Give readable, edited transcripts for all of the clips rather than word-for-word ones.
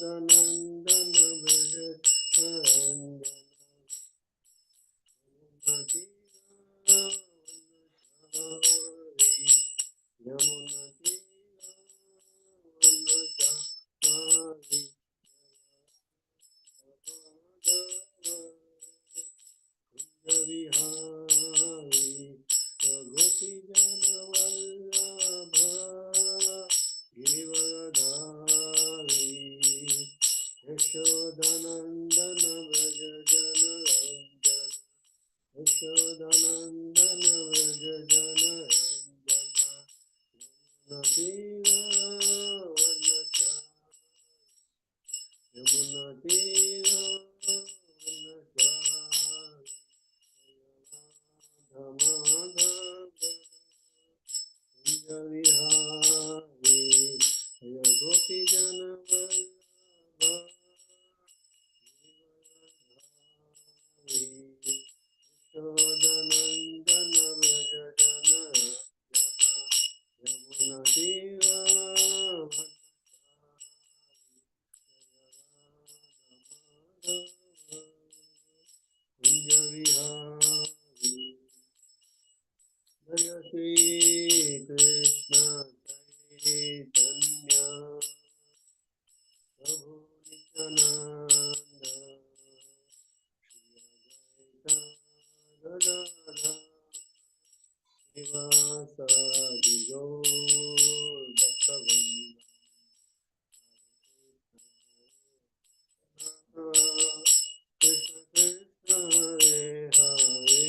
यशोदानंदन व्रज यमुना विहारी गोपी जन वल्लभ गिरिवरधारी यशोदानंदन व्रज जन रंजन यशोदानंदन व्रज जन रंजन यमुना विहारी गोपी जन यशोदानंदन व्रज जन यमुना कुंज विहारी जय श्री कृष्ण चैतन्य प्रभु नित्यानंद गदाधर श्रीवासादि गौर भक्तवृंद कृष्ण कृष्ण हरे हरे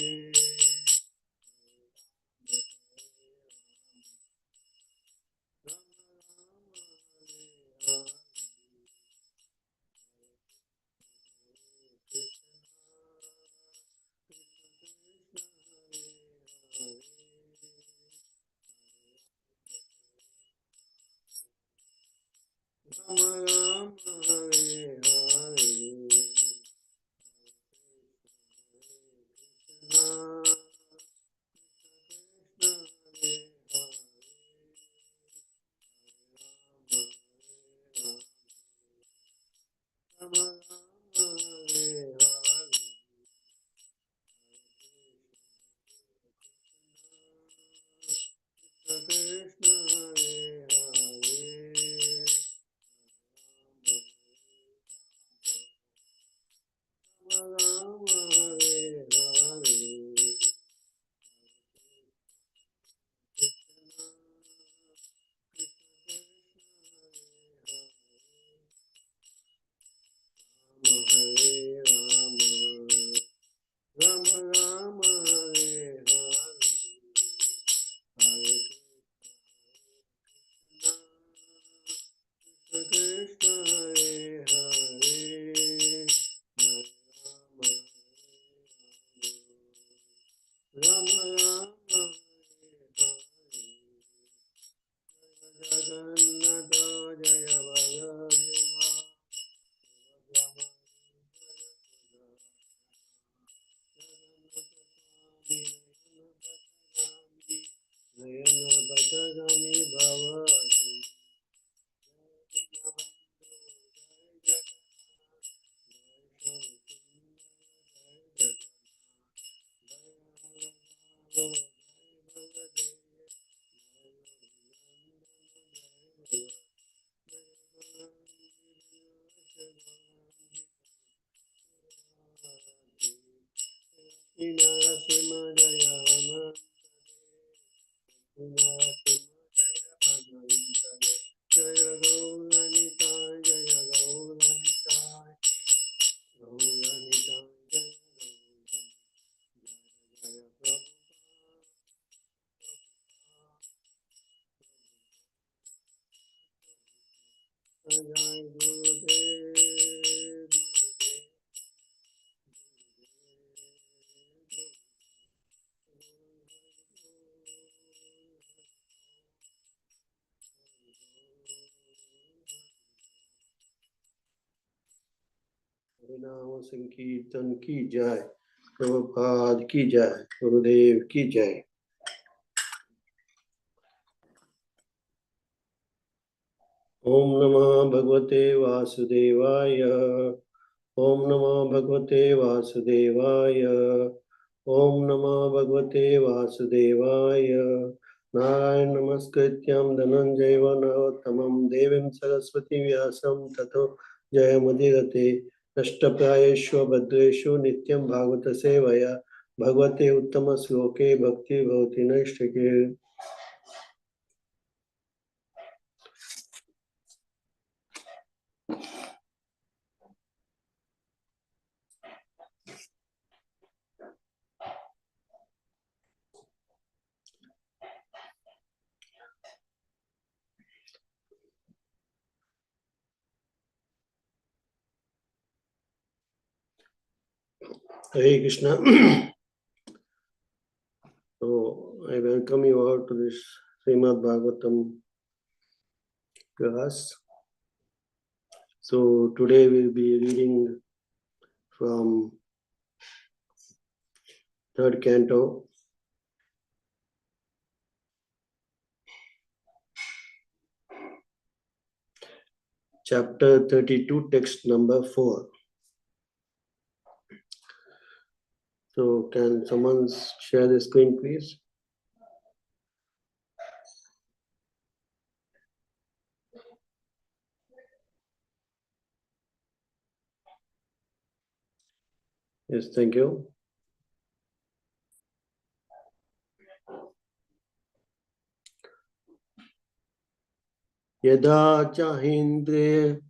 राम राम हरे हरे नाम संकीर्तन की जय, प्रभुपाद की जय, गुरुदेव की जय। Om Namah Bhagavate Vasudevaya. Om Namah Bhagavate Vasudevaya. Om Namah Bhagavate Vasudevaya. Narayan Namaskrityam Dhananjayva Narottamam Devim Saraswati Vyasam Tato Jayamudirate Nashtaprayeshva Bhadreshu Nityam Bhagavata Sevaya Bhagavate Uttama Sloke Bhakti Bhavati Naishtake. Hare Krishna. So I welcome you all to this Srimad Bhagavatam class. So today we'll be reading from third canto, chapter 32, text number 4. So can someone share the screen, please? Yes, thank you. Yada chahindre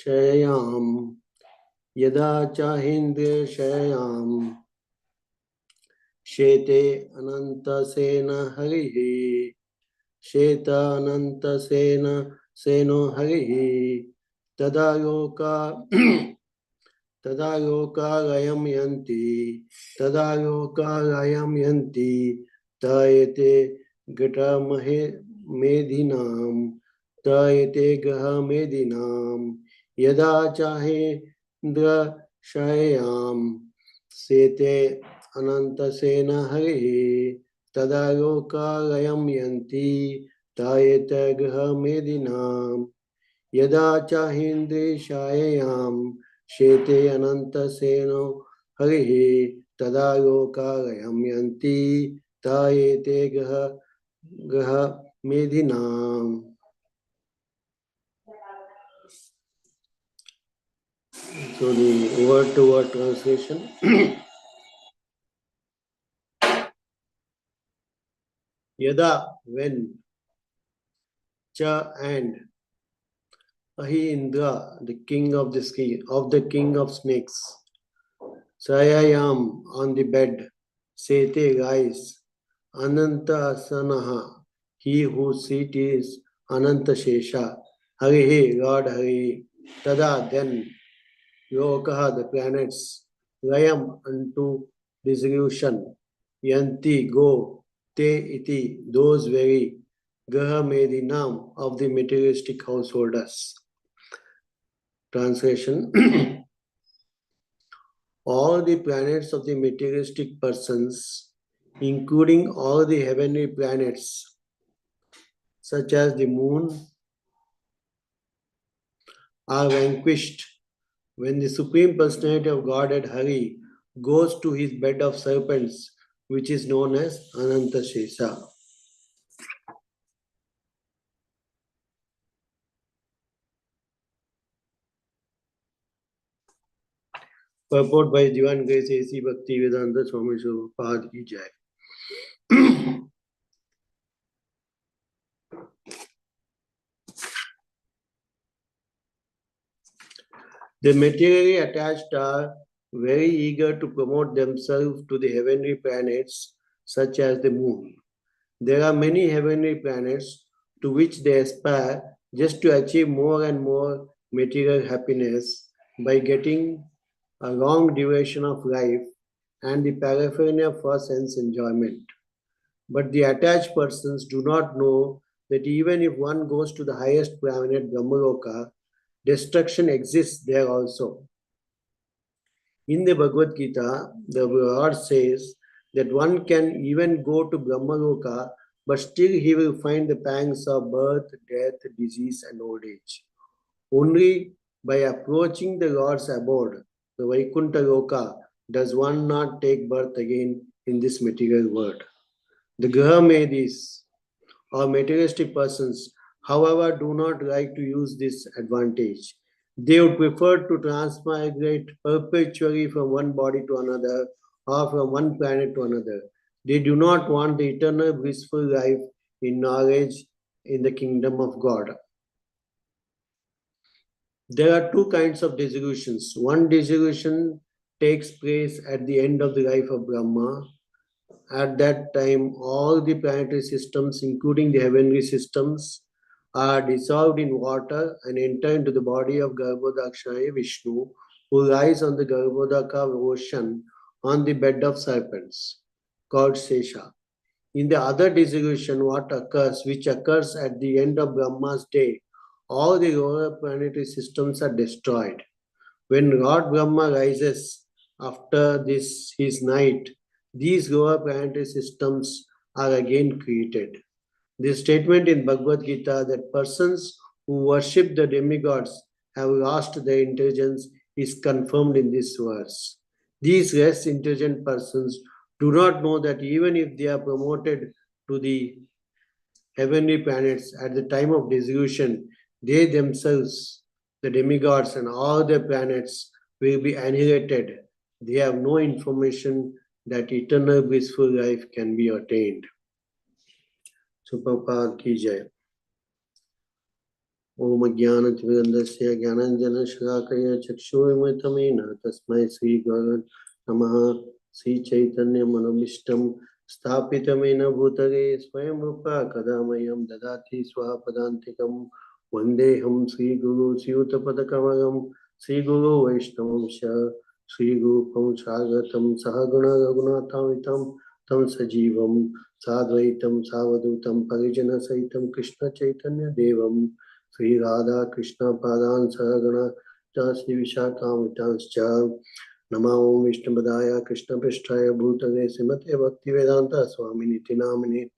shayam, yada chahindre shayam, shete ananta sena harihi, sheta ananta seno harihi, tadayoka तदायोकालयं यन्ति तदायोकालयं यन्ति तायते घटमहे मेदिनां तायते गह मेदिनां यदा चाहेन्द्रशययां सेते अनन्तसेन हरिः तदायोकालयं यन्ति तायते गह मेदिनां यदा चाहेन्द्रशययां शेते अनन्तसेनो हरिः तदा लोकालयं यन्ति तायेते गह मेधिनाम्. So the word-to-word translation. Yada, when, cha, and, Ahi Indra, the king of the king of snakes, Sayayam, on the bed, Sete, rise, Ananta Asanaha, he whose seat is Ananta Shesha, Harihi, Lord Hari, Tada, then, Yokaha, the planets, Rayam, unto dissolution, Yanti, go, Te iti, those very, Gaha Medinam, of the materialistic householders. Translation. All the planets of the materialistic persons, including all the heavenly planets, such as the moon, are vanquished when the Supreme Personality of Godhead Hari goes to his bed of serpents, which is known as Ananta Shesha. Purport by Divine Grace A.C. Bhaktivedanta Swami Prabhupada ki jai. The materially attached are very eager to promote themselves to the heavenly planets, such as the moon. There are many heavenly planets to which they aspire just to achieve more and more material happiness by getting a long duration of life and the paraphernalia for sense enjoyment. But the attached persons do not know that even if one goes to the highest planet, Brahmaloka, destruction exists there also. In the Bhagavad Gita, the Lord says that one can even go to Brahmaloka but still he will find the pangs of birth, death, disease, and old age. Only by approaching the Lord's abode, the Vaikuntha Loka, does one not take birth again in this material world. The Grahamedis or materialistic persons, however, do not like to use this advantage. They would prefer to transmigrate perpetually from one body to another or from one planet to another. They do not want the eternal blissful life in knowledge in the kingdom of God. There are two kinds of dissolutions. One dissolution takes place at the end of the life of Brahma. At that time, all the planetary systems, including the heavenly systems, are dissolved in water and enter into the body of Garbhodakshaya Vishnu, who lies on the Garbhodaka ocean on the bed of serpents, called Sesha. In the other dissolution, which occurs at the end of Brahma's day, all the lower planetary systems are destroyed. When Lord Brahma rises after his night, these lower planetary systems are again created. This statement in Bhagavad Gita that persons who worship the demigods have lost their intelligence is confirmed in this verse. These less intelligent persons do not know that even if they are promoted to the heavenly planets at the time of dissolution, they themselves, the demigods and all their planets, will be annihilated. They have no information that eternal blissful life can be attained. Prabhupada ki jai. Om Jnana-timirandasya Jnananjana-shalakaya Chakshurmritamena Tasmai Sri Gaurang Namaha Sri Chaitanya Manobishtam Sthapitamena Bhutale Swayam Rupa Kadamayam Dadati Swapadantikam Vandeham Sri Guru Siyutapadakamaram Sri Guru Vaishnavam Sha Sri Gurupam Sagatam Sahaguna Raghunathavitam Tam Sajivam Sadvaitam Savadutam Parijana Saitam Krishna Chaitanya Devam Sri Radha Krishna Padan Saragana Jasi Vishakamitascha Namam Vishnupadaya Krishna Pishtaya Bhutale Simate Bhakti Vedanta Swami Niti Namini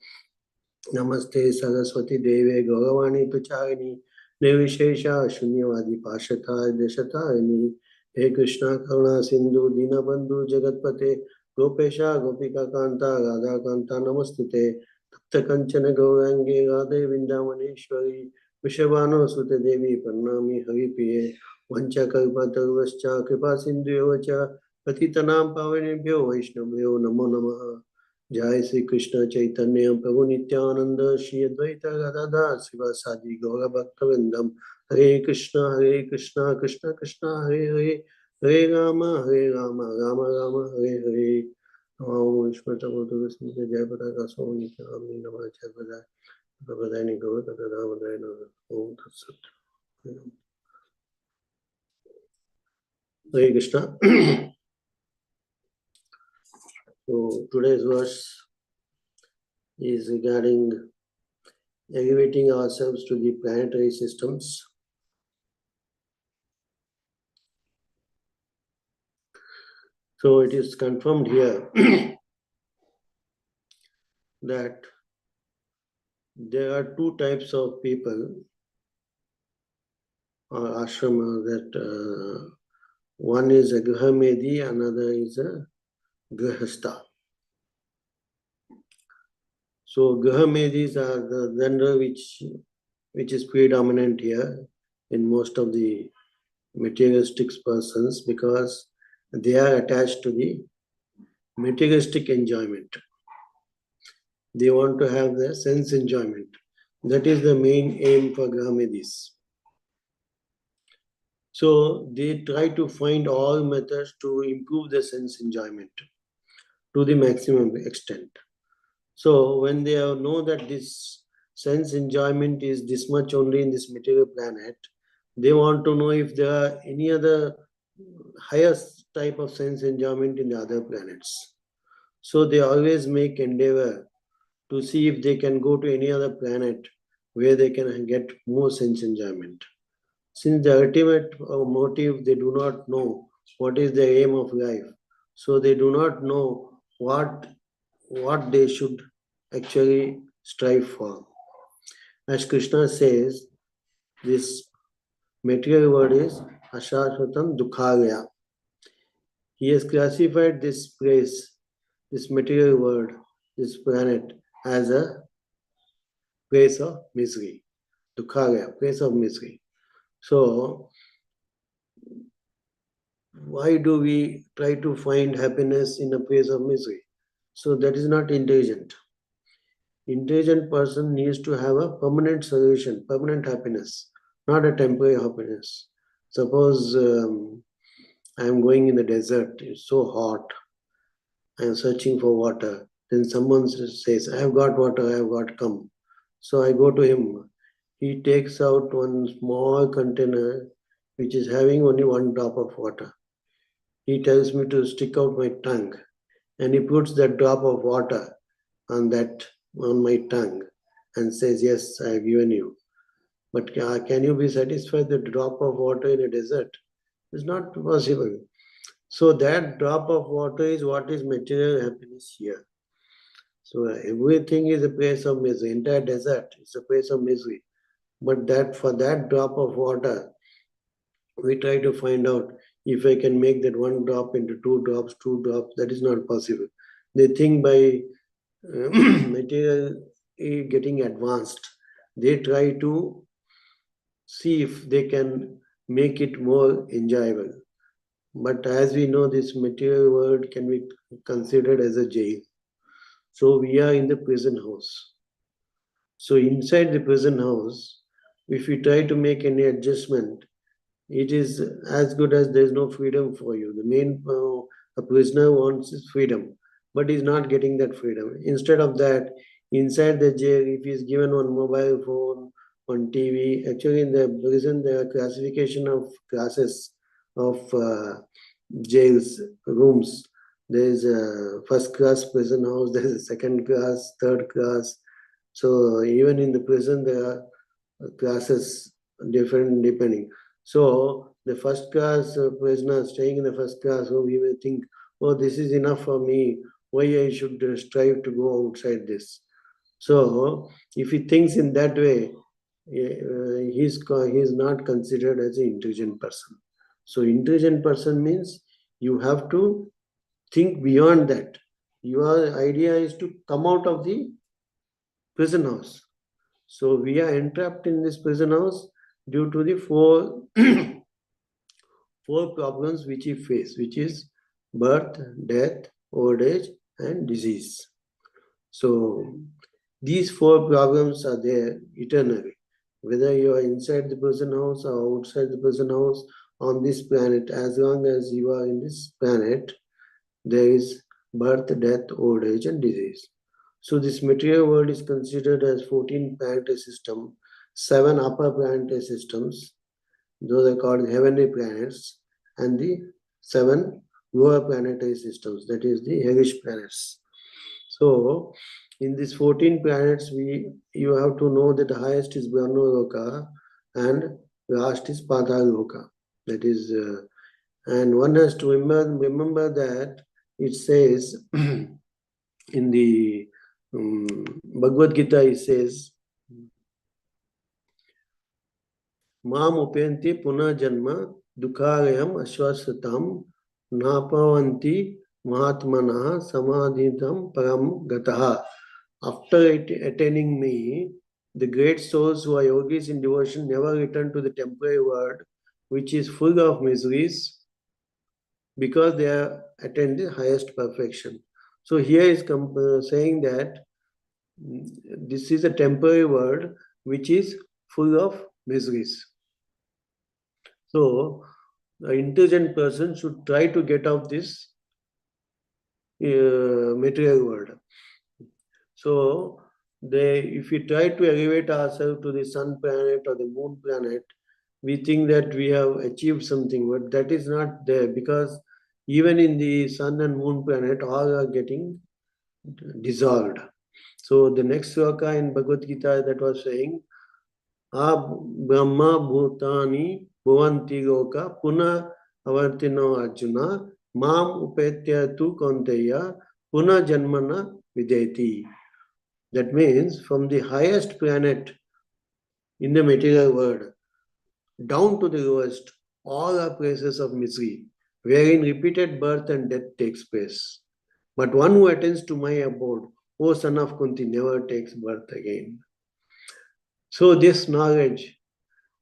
Namaste Saraswati Deve Gauravani Pachayani Nevishesha Shunyavadi Pashataya Deshatayani He Krishna Karuna Sindhu Dinabandhu Jagatpate Gopesha Gopika Kanta Radhakanta Namastute Tapta Kanchana Gaurangi Radhe Vindamaneshwari Vishabhano Sute Devi Pannami Haripriye Vancha Kalpatarvascha Kripa Sindhuyovacha Patitanam Pavanebhyo Vaishnavyo Namo Namaha Jai Sri Krishna Chaitanya Prabhu Nityananda Shri Advaita Gadadhar Srivasadi Gaura Bhaktivinoda Hare Krishna Krishna Krishna Hare Hare Hare Rama Rama Rama Hare Hare Om Vishmata Guru Smita Jai Pataka Swami Nityananda Namah Jai Padai Padani Gaura Tadada Padai Om Tatsat Hare Krishna. So today's verse is regarding elevating ourselves to the planetary systems. So it is confirmed here that there are two types of people or ashrama, that one is a Grahamedi, another is a Grahastha. So Grahamedis are the gender which is predominant here in most of the materialistic persons, because they are attached to the materialistic enjoyment. They want to have the sense enjoyment. That is the main aim for Grahamedis. So they try to find all methods to improve the sense enjoyment to the maximum extent. So when they know that this sense enjoyment is this much only in this material planet, they want to know if there are any other higher type of sense enjoyment in the other planets. So they always make endeavor to see if they can go to any other planet where they can get more sense enjoyment. Since the ultimate motive, they do not know what is the aim of life. So they do not know what they should actually strive for. As Krishna says, this material world is ashashvatam dukhalaya. He has classified this place, this material world, this planet, as a place of misery. Dukhalaya, place of misery. So, why do we try to find happiness in a place of misery? So that is not intelligent. Intelligent person needs to have a permanent solution, permanent happiness, not a temporary happiness. Suppose I am going in the desert, it's so hot, I am searching for water. Then someone says, I have got water, I have got come. So I go to him. He takes out one small container which is having only one drop of water. He tells me to stick out my tongue, and he puts that drop of water on my tongue and says, yes, I have given you. But can you be satisfied with the drop of water in a desert? It's not possible. So that drop of water is what is material happiness here. So everything is a place of misery. Entire desert is a place of misery. But that for that drop of water, we try to find out if I can make that one drop into two drops, that is not possible. They think by material getting advanced, they try to see if they can make it more enjoyable. But as we know, this material world can be considered as a jail. So we are in the prison house. So inside the prison house, if we try to make any adjustment, it is as good as there is no freedom for you. The main a prisoner wants is freedom, but he's not getting that freedom. Instead of that, inside the jail, if he's given one mobile phone, one TV, actually in the prison there are classification of classes of jails, rooms. There is a first class prison house, there is a second class, third class. So even in the prison there are classes different depending. So the first class prisoner staying in the first class room, he will think, oh, this is enough for me. Why I should strive to go outside this? So if he thinks in that way, he's not considered as an intelligent person. So intelligent person means you have to think beyond that. Your idea is to come out of the prison house. So we are entrapped in this prison house due to the four problems which we face, which is birth, death, old age, and disease. So these four problems are there eternally. Whether you are inside the prison house or outside the prison house on this planet, as long as you are in this planet, there is birth, death, old age, and disease. So this material world is considered as 14 planetary system, 7 upper planetary systems, those are called heavenly planets, and the 7 lower planetary systems, that is the hellish planets. So in these 14 planets, you have to know that the highest is Brahmaloka and last is Padaloka. That is, and one has to remember that it says in the Bhagavad Gita, it says, Mam upyanti puna janma dukharayam ashwasatam napavanti mahatmana samadhitam param gataha. After attaining me, the great souls who are yogis in devotion never return to the temporary world, which is full of miseries, because they have attained the highest perfection. So here is saying that this is a temporary world which is full of miseries. So an intelligent person should try to get out this material world. So if we try to elevate ourselves to the sun planet or the moon planet, we think that we have achieved something, but that is not there, because even in the sun and moon planet, all are getting dissolved. So the next sloka in Bhagavad Gita that was saying, Brahma Bhutani Bhuvanti Loka Puna Avartino Arjuna Mam Upetya Tu Konteya Puna Janmana Videti. That means from the highest planet in the material world down to the lowest, all are places of misery, wherein repeated birth and death takes place. But one who attends to my abode, O son of Kunti, never takes birth again. So this knowledge,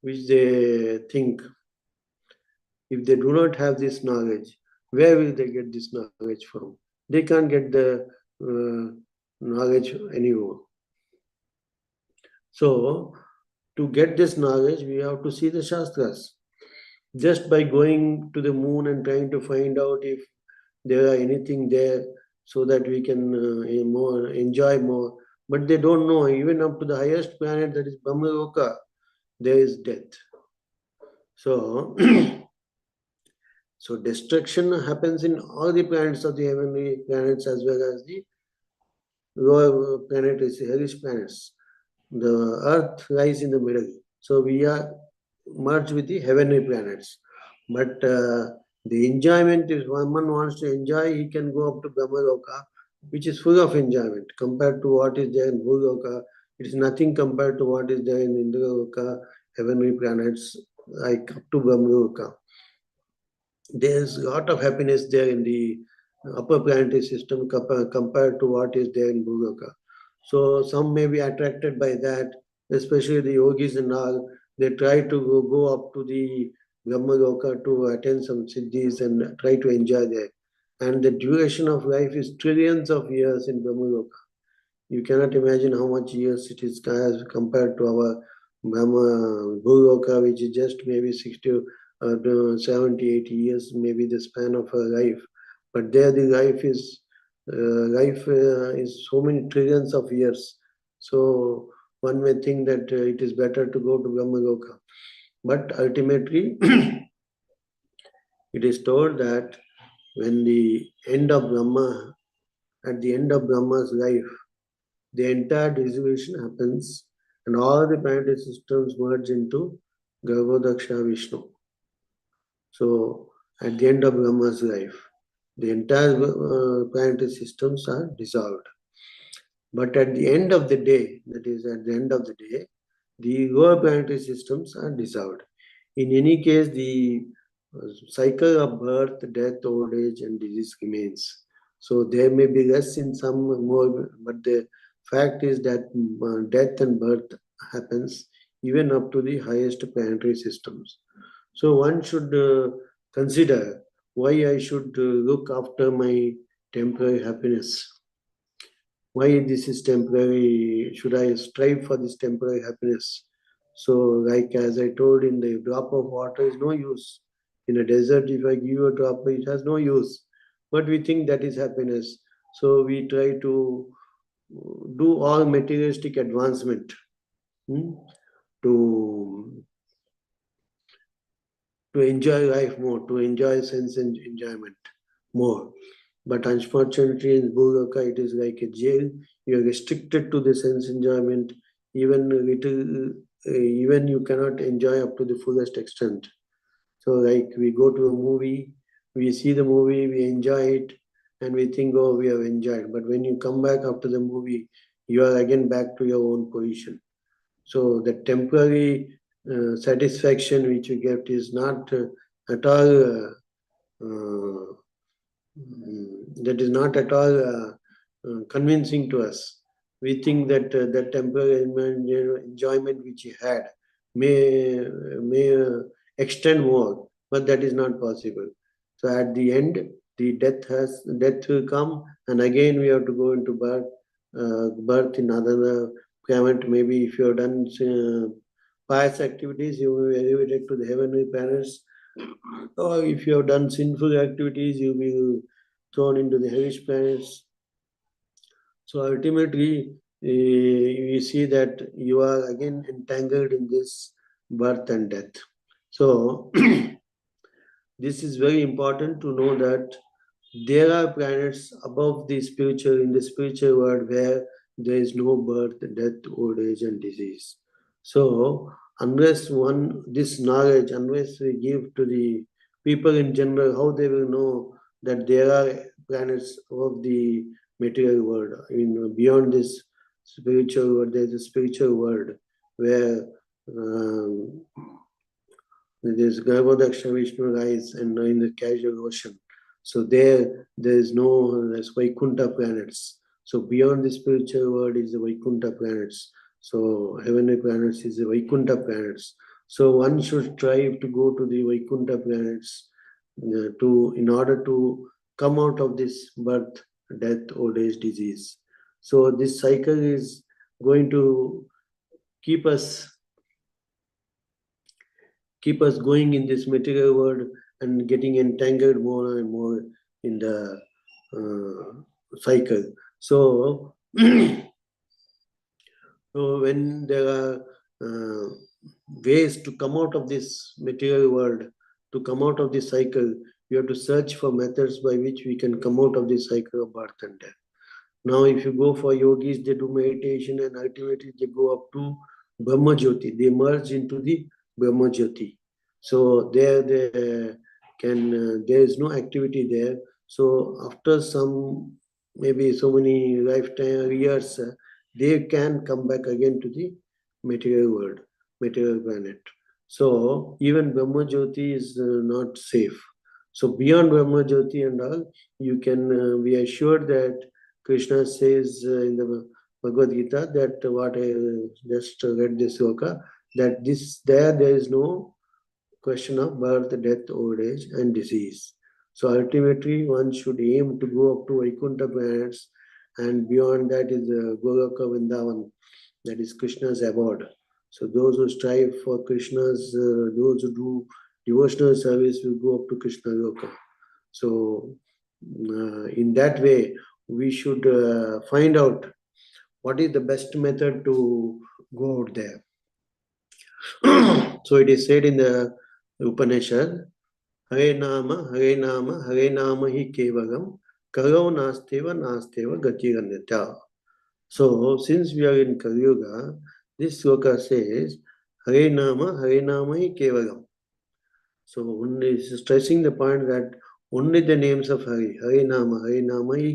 which they think, if they do not have this knowledge, where will they get this knowledge from? They can't get the knowledge anymore. So, to get this knowledge, we have to see the Shastras. Just by going to the moon and trying to find out if there are anything there so that we can enjoy more. But they don't know, even up to the highest planet, that is Brahmaloka, there is death. So, so destruction happens in all the planets of the heavenly planets as well as the lower planet is hellish planets. The Earth lies in the middle. So we are merged with the heavenly planets. But the enjoyment is one man wants to enjoy, he can go up to Brahmaloka, which is full of enjoyment compared to what is there in Bhuloka. It is nothing compared to what is there in Indraloka, heavenly planets, like up to Brahmaloka. There's a lot of happiness there in the upper planetary system compared to what is there in Bhuloka. So some may be attracted by that, especially the yogis and all. They try to go up to the Brahmaloka to attend some siddhis and try to enjoy there. And the duration of life is trillions of years in Brahmaloka. You cannot imagine how much years it is as compared to our Bhuloka, which is just maybe 60 to 70, 80 years, maybe the span of her life. But there the life is so many trillions of years. So one may think that it is better to go to Brahmaloka. But ultimately, it is told that when the end of Brahma, at the end of Brahma's life, the entire dissolution happens and all the planetary systems merge into Garbhodaksha Vishnu. So at the end of Brahma's life, the entire planetary systems are dissolved. But at the end of the day, that is at the end of the day, the lower planetary systems are dissolved. In any case, the cycle of birth, death, old age, and disease remains. So there may be less in some more, but the fact is that death and birth happens even up to the highest planetary systems. So one should consider why I should look after my temporary happiness. Why this is temporary? Should I strive for this temporary happiness? So, like as I told, in the drop of water is no use. In a desert, if I give you a drop, it has no use. But we think that is happiness. So we try to do all materialistic advancement to enjoy life more, to enjoy sense and enjoyment more. But unfortunately, in Bhuloka, it is like a jail. You are restricted to the sense enjoyment. Even little, even you cannot enjoy up to the fullest extent. So, like we go to a movie, we see the movie, we enjoy it, and we think, oh, we have enjoyed. But when you come back after the movie, you are again back to your own position. So the temporary satisfaction which you get is not at all that is not at all convincing to us. We think that that temporary enjoyment which he had may extend more, but that is not possible. So at the end, the death will come, and again we have to go into birth in another planet. Maybe if you have done pious activities, you will be elevated to the heavenly planets. Or if you have done sinful activities, you will be thrown into the hellish planets. So ultimately, we see that you are again entangled in this birth and death. So this is very important to know that there are planets above the spiritual, in the spiritual world, where there is no birth, death, old age, and disease. So unless this knowledge, unless we give to the people in general, how they will know that there are planets above the material world, beyond this spiritual world. There's a spiritual world where there's Garbhodaksha Vishnu lies and in the casual ocean. So there is no there's Vaikuntha planets. So beyond the spiritual world is the Vaikuntha planets. So heavenly planets is the Vaikuntha planets. So one should strive to go to the Vaikuntha planets in order to come out of this birth, death, old age, disease. So this cycle is going to keep us going in this material world and getting entangled more and more in the cycle. So, so when there are ways to come out of this material world, to come out of this cycle, we have to search for methods by which we can come out of this cycle of birth and death. Now, if you go for yogis, they do meditation and ultimately they go up to Brahma Jyoti. They merge into the Brahma Jyoti. So there is no activity there. So after some, maybe so many lifetime years, they can come back again to the material world, material planet. So even Brahma Jyoti is not safe. So beyond Brahma Jyoti and all, you can be assured that Krishna says in the Bhagavad Gita that what I just read this sloka, that there is no question of birth, death, old age, and disease. So ultimately, one should aim to go up to Vaikuntha planets, and beyond that is Goloka Vrindavan, that is Krishna's abode. So those who strive for Krishna's, those who do devotional service will go up to Krishna Loka. So in that way, we should find out what is the best method to go out there. So it is said in the Upanishad, Hare Nama hi kevalam, Karo nasteva gati ganyata. So since we are in Kali Yuga, this sloka says, Hare Nama hi kevalam. So only stressing the point that only the names of Hare Nama hi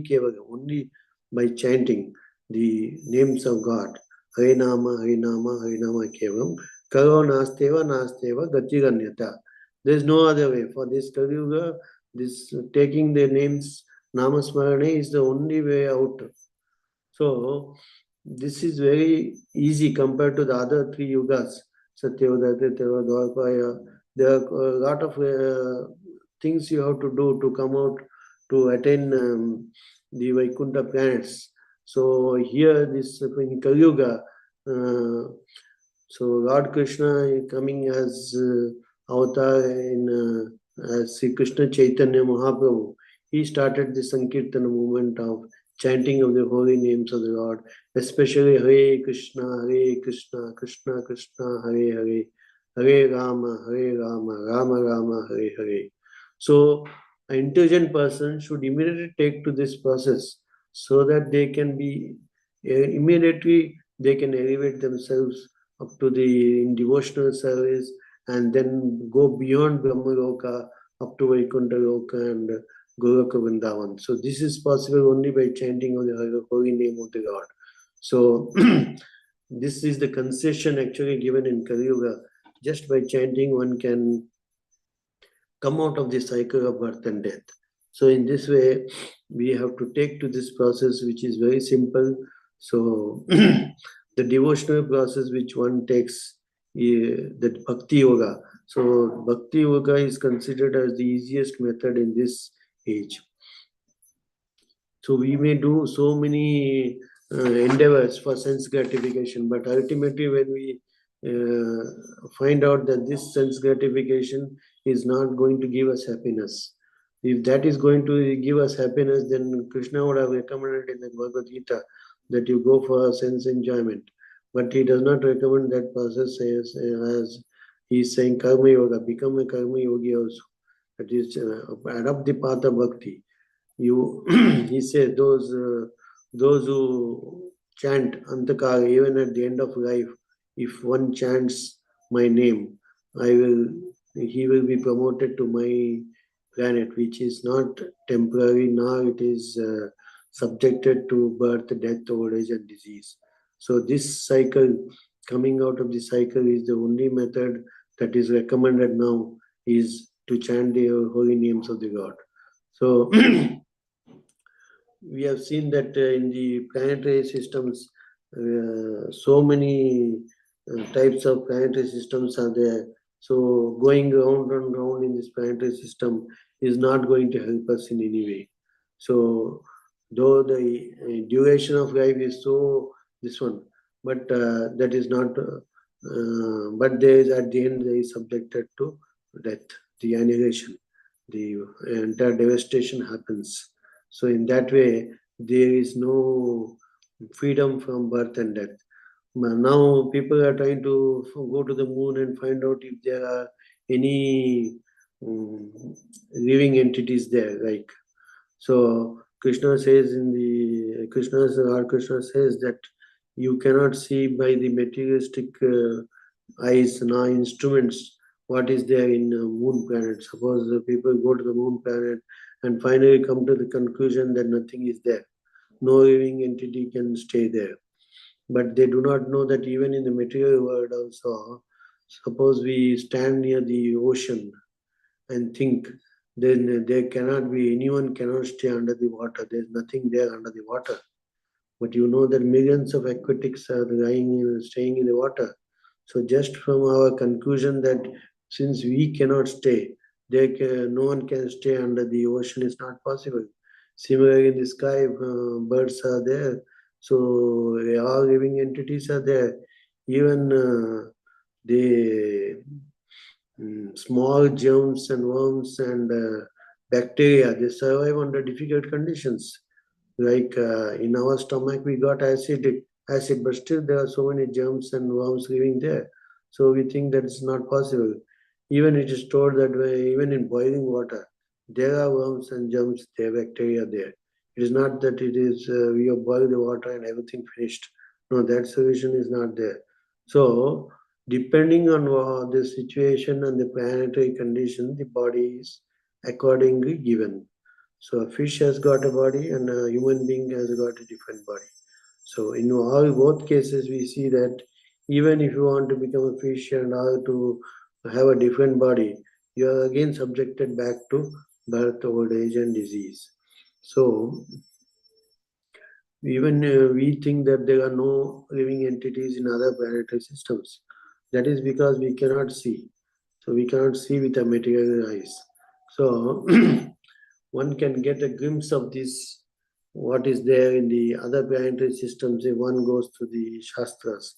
kevalam, only by chanting the names of God, Hare Nama kevalam, Karo nasteva gati ganyata. There is no other way. For this Kali Yuga, this taking the names, Namasmarane is the only way out. So this is very easy compared to the other three yugas, Satyavada, Tretavada, Dwapara. There are a lot of things you have to do to come out to attain the Vaikuntha planets. So here, this in Kali Yuga, so Lord Krishna coming as avatar in as Sri Krishna Chaitanya Mahaprabhu, he started the Sankirtana movement of chanting of the holy names of the Lord, especially Hare Krishna, Krishna Krishna, Hare Hare, Hare Rama, Rama Rama, Hare Hare. So, an intelligent person should immediately take to this process so that they can be immediately they can elevate themselves up to the devotional service and then go beyond Brahma Loka up to Vaikuntha Loka and Goloka Vrindavan. So this is possible only by chanting of the holy name of the Lord. So this is the concession actually given in Kali Yuga. Just by chanting, one can come out of the cycle of birth and death. So in this way, we have to take to this process, which is very simple. So the devotional process which one takes, the Bhakti Yoga. So Bhakti Yoga is considered as the easiest method in this age. So we may do so many endeavors for sense gratification, but ultimately when we find out that this sense gratification is not going to give us happiness. If that is going to give us happiness, then Krishna would have recommended in the Bhagavad Gita that you go for sense enjoyment. But he does not recommend that process as he is saying Karma Yoga, become a Karma Yogi also. That is, adopt the path of bhakti. He said those who chant Antakara even at the end of life, if one chants my name, he will be promoted to my planet, which is not temporary, nor it is subjected to birth, death, old age, and disease. So this cycle, coming out of the cycle, is the only method that is recommended now, is to chant the holy names of the God. So we have seen that in the planetary systems, so many types of planetary systems are there. So going round and round in this planetary system is not going to help us in any way. So though the duration of life is so this one, but that is not. But there is, at the end, they is subjected to death, the annihilation, the entire devastation happens. So in that way, there is no freedom from birth and death. Now people are trying to go to the moon and find out if there are any living entities there. Like, so Krishna says in the Lord Krishna says that you cannot see by the materialistic eyes and our instruments what is there in moon planet. Suppose the people go to the moon planet and finally come to the conclusion that nothing is there. No living entity can stay there. But they do not know that even in the material world also, suppose we stand near the ocean and think, then there cannot be, anyone cannot stay under the water. There's nothing there under the water. But you know that millions of aquatics are staying in the water. So just from our conclusion that since we cannot stay, no one can stay under the ocean is not possible. Similarly, in the sky, birds are there. So all living entities are there. Even the small germs and worms and bacteria, they survive under difficult conditions. Like in our stomach, we got acid, but still there are so many germs and worms living there. So we think that it's not possible. Even it is told that way, even in boiling water, there are worms and germs, there are bacteria there. It is not that it is we have boiled the water and everything finished. No, that solution is not there. So depending on the situation and the planetary condition, the body is accordingly given. So a fish has got a body and a human being has got a different body. So in all both cases, we see that even if you want to become a fish and how to have a different body, you are again subjected back to birth, old age, and disease. So even we think that there are no living entities in other planetary systems. That is because we cannot see. So we cannot see with our material eyes. So one can get a glimpse of this, what is there in the other planetary systems if one goes to the Shastras.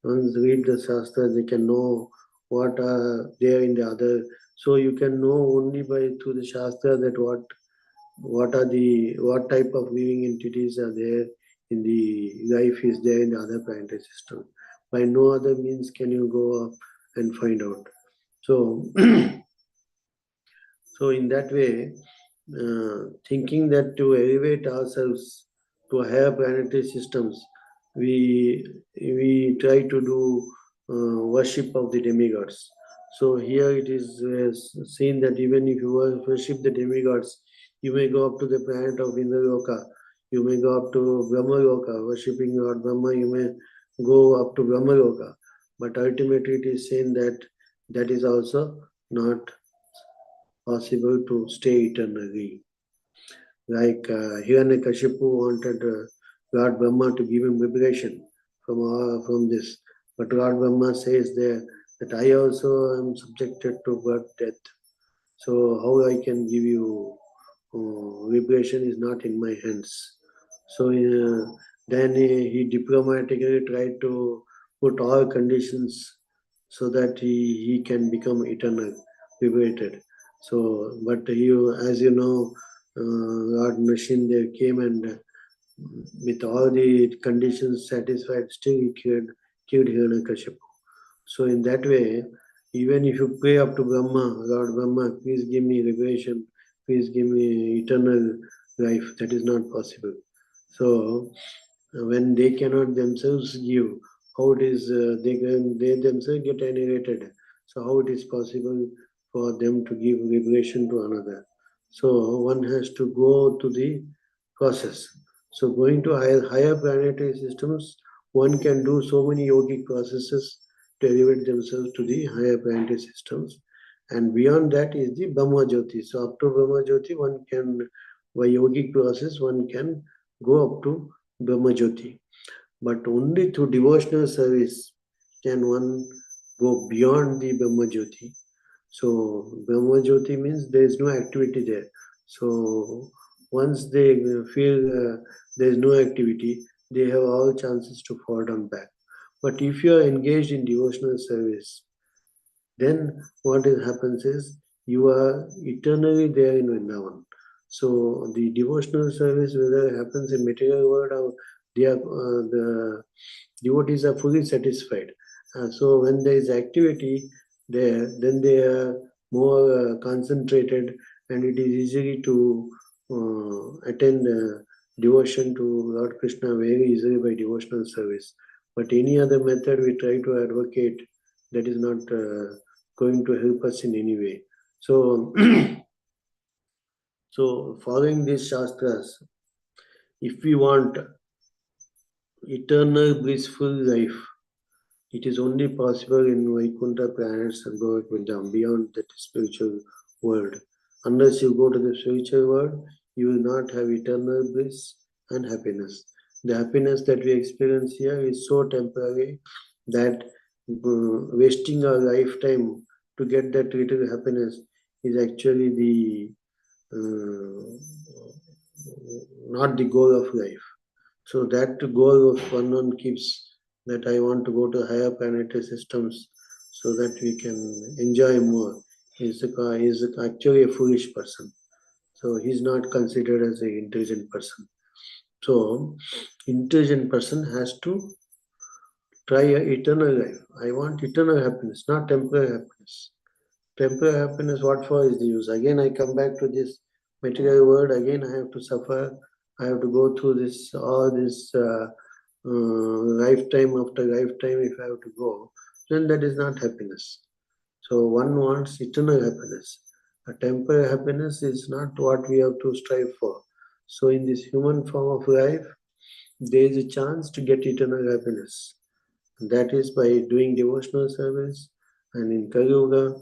Once read the Shastras, they can know what are there in the other. So you can know only by through the Shastra that what type of living entities are there in the life is there in the other planetary system. By no other means can you go up and find out. So so in that way, thinking that to elevate ourselves to higher planetary systems, we try to do worship of the demigods. So here it is seen that even if you worship the demigods, you may go up to the planet of Indraloka, you may go up to Brahmaloka, worshipping Lord Brahma, you may go up to Brahmaloka. But ultimately it is seen that that is also not possible to stay eternally. Like Hiranyakashipu wanted Lord Brahma to give him liberation from this. But Lord Brahma says there that I also am subjected to birth, death. So how I can give you liberation is not in my hands. So then he diplomatically tried to put all conditions so that he can become eternal, liberated. So, but you, as you know, Lord Nrsimha came and with all the conditions satisfied, still he killed Hiranyakashipu. So in that way, even if you pray up to Brahma, Lord Brahma, please give me liberation, please give me eternal life, that is not possible. So when they cannot themselves give, how it is they themselves get annihilated. So how it is possible for them to give liberation to another? So one has to go to the process. So going to higher planetary systems, one can do so many yogic processes to elevate themselves to the higher planetary systems. And beyond that is the Brahma Jyoti. So up to Brahma Jyoti, one can, by yogic process, one can go up to Brahma Jyoti. But only through devotional service can one go beyond the Brahma Jyoti. So Brahma Jyoti means there is no activity there. So once they feel there is no activity, they have all chances to fall down back. But if you are engaged in devotional service, then what happens is you are eternally there in Vrindavan. So the devotional service, whether it happens in material world or the devotees are fully satisfied. So when there is activity there, then they are more concentrated, and it is easy to attend devotion to Lord Krishna very easily by devotional service. But any other method we try to advocate, that is not going to help us in any way. So, so following these shastras, if we want eternal blissful life, it is only possible in Vaikuntha planets and go beyond that spiritual world. Unless you go to the spiritual world, you will not have eternal bliss and happiness. The happiness that we experience here is so temporary that wasting our lifetime to get that little happiness is actually the not the goal of life. So that goal of one keeps, that I want to go to higher planetary systems so that we can enjoy more, is actually a foolish person. So he's not considered as an intelligent person. So intelligent person has to try an eternal life. I want eternal happiness, not temporary happiness. Temporary happiness, what for is the use? Again, I come back to this material world. Again, I have to suffer. I have to go through this, all this lifetime after lifetime. If I have to go, then that is not happiness. So one wants eternal happiness. A temporary happiness is not what we have to strive for. So in this human form of life, there is a chance to get eternal happiness. That is by doing devotional service. And in Kali Yuga,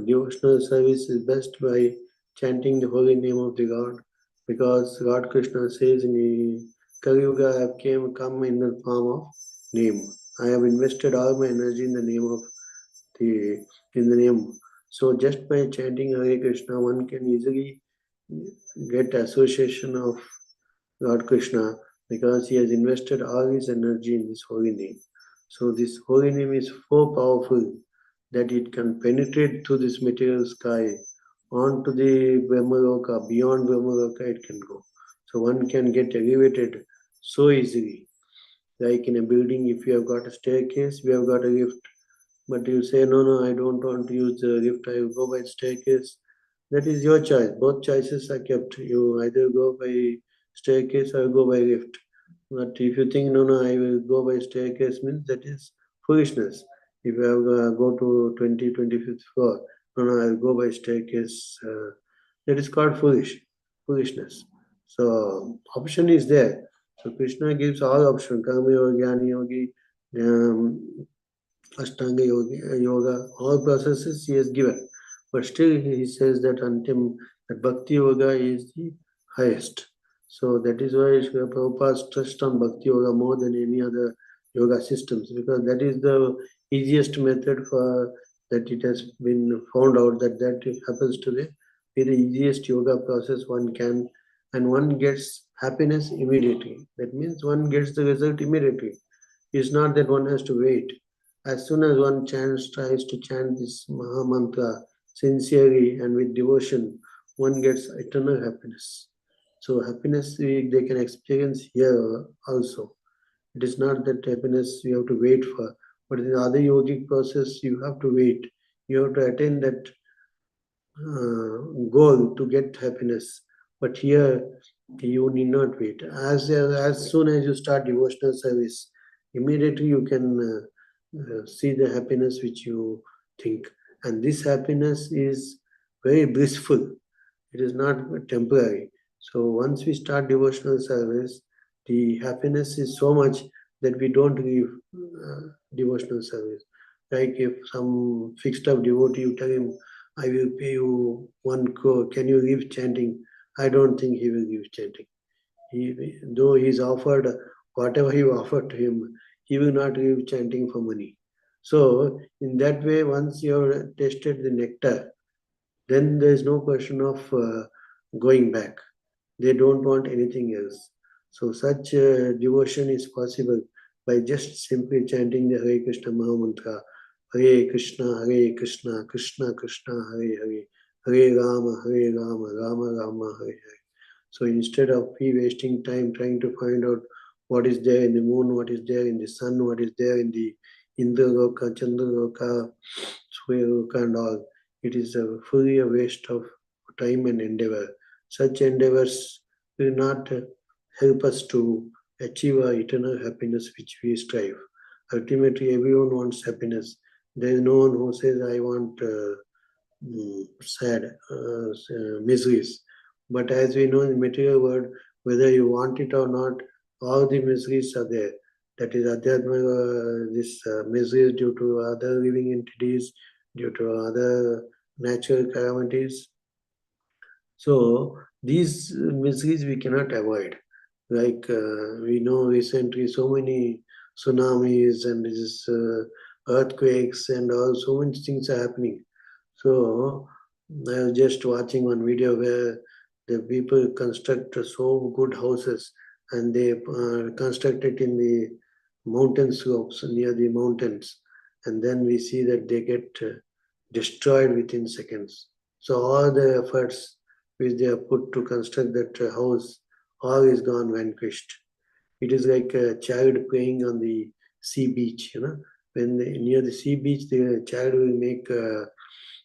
devotional service is best by chanting the holy name of the Lord, because Lord Krishna says in the Kali Yuga, I have come in the form of name. I have invested all my energy in the name of in the name. So just by chanting Hare Krishna, one can easily get association of Lord Krishna, because he has invested all his energy in this holy name. So this holy name is so powerful that it can penetrate through this material sky onto the Brahmaloka, beyond Brahmaloka it can go. So one can get elevated so easily. Like in a building, if you have got a staircase, we have got a lift. But you say, no, I don't want to use the lift, I will go by staircase. That is your choice. Both choices are kept. You either go by staircase or go by lift. But if you think, no, I will go by staircase, means that is foolishness. If you have go to 25th floor, no, I will go by staircase. That is called foolishness. So option is there. So Krishna gives all options. Karma yogi, Jnana yogi, Ashtanga yoga, all processes he has given. But still he says that that Bhakti Yoga is the highest. So that is why Srila Prabhupada stressed on Bhakti Yoga more than any other yoga systems, because that is the easiest method for that. It has been found out that happens to be the easiest yoga process one can, and one gets happiness immediately. That means one gets the result immediately. It's not that one has to wait. As soon as one tries to chant this Maha Mantra sincerely and with devotion, one gets eternal happiness. So happiness they can experience here also. It is not that happiness you have to wait for, but in the other yogic process you have to wait. You have to attain that goal to get happiness. But here you need not wait. As soon as you start devotional service, immediately you can see the happiness which you think. And this happiness is very blissful. It is not temporary. So once we start devotional service, the happiness is so much that we don't give devotional service. Like if some fixed up devotee, you tell him, I will pay you 1 crore, can you leave chanting? I don't think he will leave chanting. Though he's offered whatever you offered to him, he will not leave chanting for money. So in that way, once you have tasted the nectar, then there is no question of going back. They don't want anything else. So such devotion is possible by just simply chanting the Hare Krishna Mahamantra. Hare Krishna, Krishna Krishna, Hare Hare, Hare Rama, Rama Rama, Hare Hare. So instead of we wasting time trying to find out what is there in the moon, what is there in the sun, what is there in the Indraloka, Chandraloka, Suryaloka and all, it is fully a waste of time and endeavor. Such endeavors will not help us to achieve our eternal happiness which we strive. Ultimately, everyone wants happiness. There is no one who says, I want sad miseries. But as we know in the material world, whether you want it or not, all the miseries are there. That is Adhyatma, this miseries due to other living entities, due to other natural calamities. So these miseries we cannot avoid. Like we know recently so many tsunamis and this, earthquakes and all, so many things are happening. So I was just watching one video where the people construct so good houses and they construct it in the mountain slopes near the mountains, and then we see that they get destroyed within seconds. So all the efforts which they have put to construct that house, all is gone vanquished. It is like a child playing on the sea beach, When near the sea beach, the child will make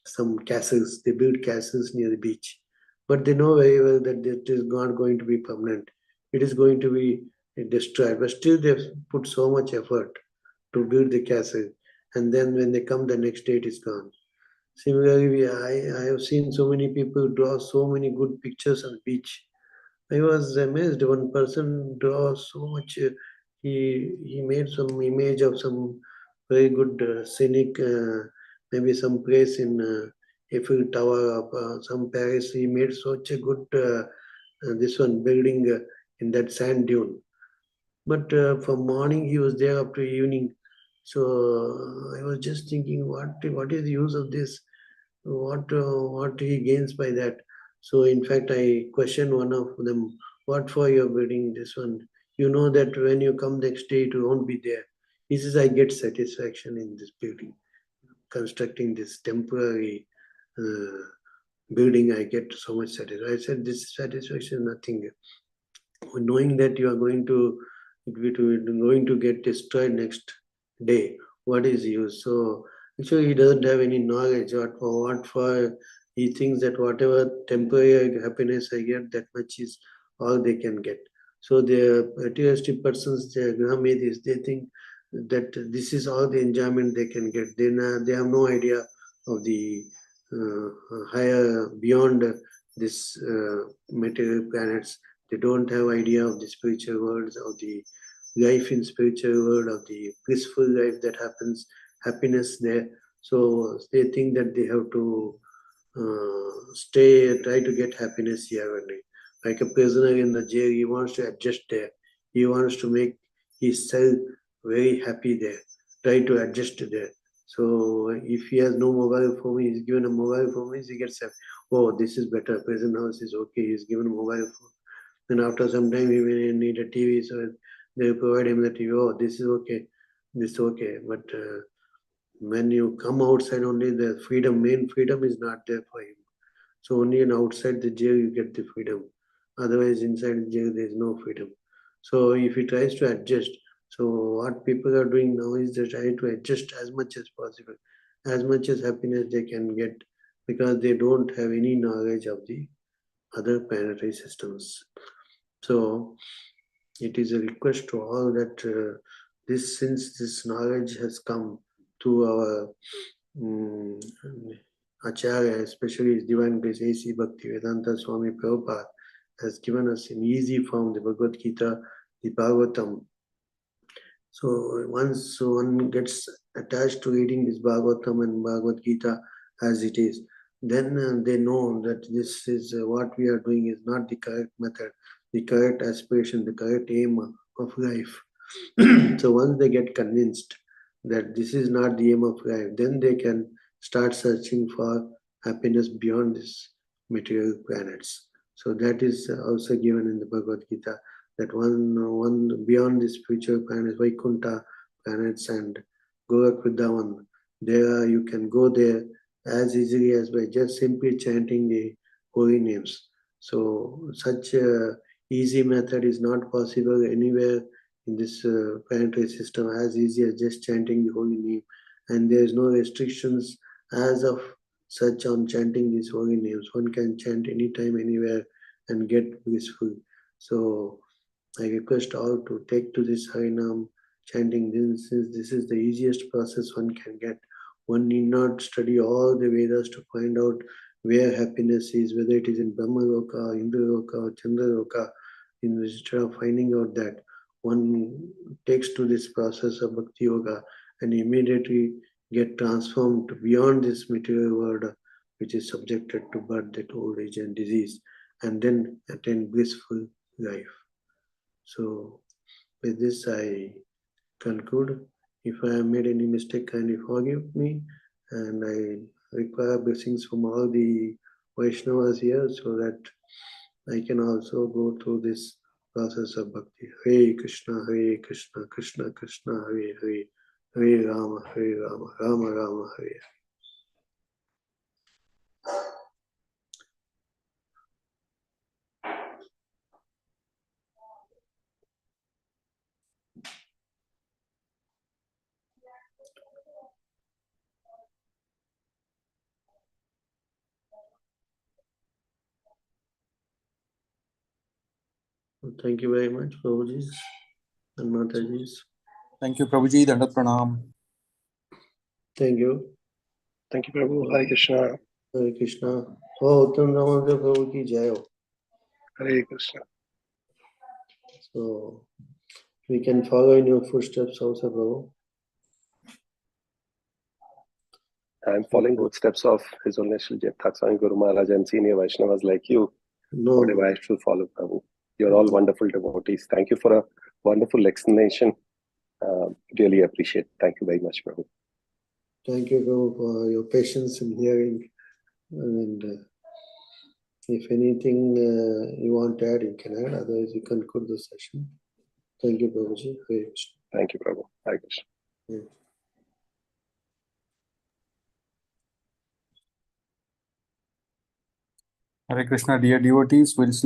some castles. They build castles near the beach. But they know very well that it is not going to be permanent. It is going to be destroyed. But still they've put so much effort to build the castle. And then when they come the next day, it is gone. Similarly, I have seen so many people draw so many good pictures on the beach. I was amazed. One person draws so much. He made some image of some very good scenic, maybe some place in Eiffel Tower of some Paris. He made such a good this one building in that sand dune. But from morning he was there up to evening. So I was just thinking, what is the use of this? What he gains by that? So in fact, I questioned one of them, what for you're building this one? You know that when you come next day, it won't be there. He says, I get satisfaction in this building, constructing this temporary uh, building. I get so much satisfaction. I said, this satisfaction, nothing. Knowing that you are going to get destroyed next day, what is use? So actually he doesn't have any knowledge what for. He thinks that whatever temporary happiness I get, that much is all they can get. So the materialistic persons, the Grahamedis, they think that this is all the enjoyment they can get. They have no idea of the higher beyond this material planets. They don't have idea of the spiritual worlds, of the life in spiritual world, of the blissful life that happens, happiness there. So they think that they have to try to get happiness here only. Like a prisoner in the jail, he wants to adjust there. He wants to make himself very happy there. Try to adjust there. So if he has no mobile phone, he's given a mobile phone, he gets happy. Oh, this is better. Prison house is okay. He's given a mobile phone. Then after some time, he may need a TV, so they provide him the TV. Oh, this is okay. This is okay. But when you come outside, only the main freedom is not there for him. So only outside the jail you get the freedom. Otherwise, inside the jail there is no freedom. So if he tries to adjust, so what people are doing now is they try to adjust as much as possible, as much as happiness they can get, because they don't have any knowledge of the other planetary systems. So it is a request to all that since this knowledge has come to our Acharya, especially His Divine Grace A.C. Bhaktivedanta Swami Prabhupada, has given us in easy form the Bhagavad Gita, the Bhagavatam. So once one gets attached to reading this Bhagavatam and Bhagavad Gita as it is, then they know that this is what we are doing is not the correct method, the correct aspiration, the correct aim of life. So once they get convinced that this is not the aim of life, then they can start searching for happiness beyond these material planets. So that is also given in the Bhagavad Gita, that one beyond the spiritual planets, Vaikuntha planets and Gour, there you can go there as easily as by just simply chanting the holy names. So such a easy method is not possible anywhere in this planetary system as easy as just chanting the holy name, and there is no restrictions as of such on chanting these holy names. One can chant anytime, anywhere, and get blissful. So I request all to take to this Harinam chanting this, since this is the easiest process one can get. One need not study all the Vedas to find out where happiness is, whether it is in Brahma Loka, Indra Loka, or Chandra Loka. Instead of finding out that, one takes to this process of Bhakti Yoga and immediately get transformed beyond this material world, which is subjected to birth, death, old age, and disease, and then attain blissful life. So with this I conclude. If I have made any mistake, kindly forgive me, and I require blessings from all the Vaishnavas here so that I can also go through this process of bhakti. Hare Krishna, Krishna Krishna, Hare Hare, Hare Rama, Rama Rama, Hare. Thank you very much, Prabhuji and Mataji. Thank you, Prabhuji. Dandat Pranam. Thank you. Thank you, Prabhu. Hare Krishna. Hare Krishna. Oh, Uttam Ramadev Prabhu ki jai ho. Hare Krishna. So we can follow in your footsteps also, Prabhu. I'm following footsteps of His Holiness Sri Jethak Swami Guru Maharaj and senior Vaishnavas like you. No. What I should follow, Prabhu? You're all wonderful devotees. Thank you for a wonderful explanation. Really appreciate. Thank you very much, Prabhu. Thank you, Prabhu, for your patience in hearing. And if anything you want to add, you can add. Otherwise, you conclude the session. Thank you, Prabhuji. Hare Krishna. Thank you, Prabhu. Hare Krishna. Yeah. Hare Krishna, dear devotees. We'll see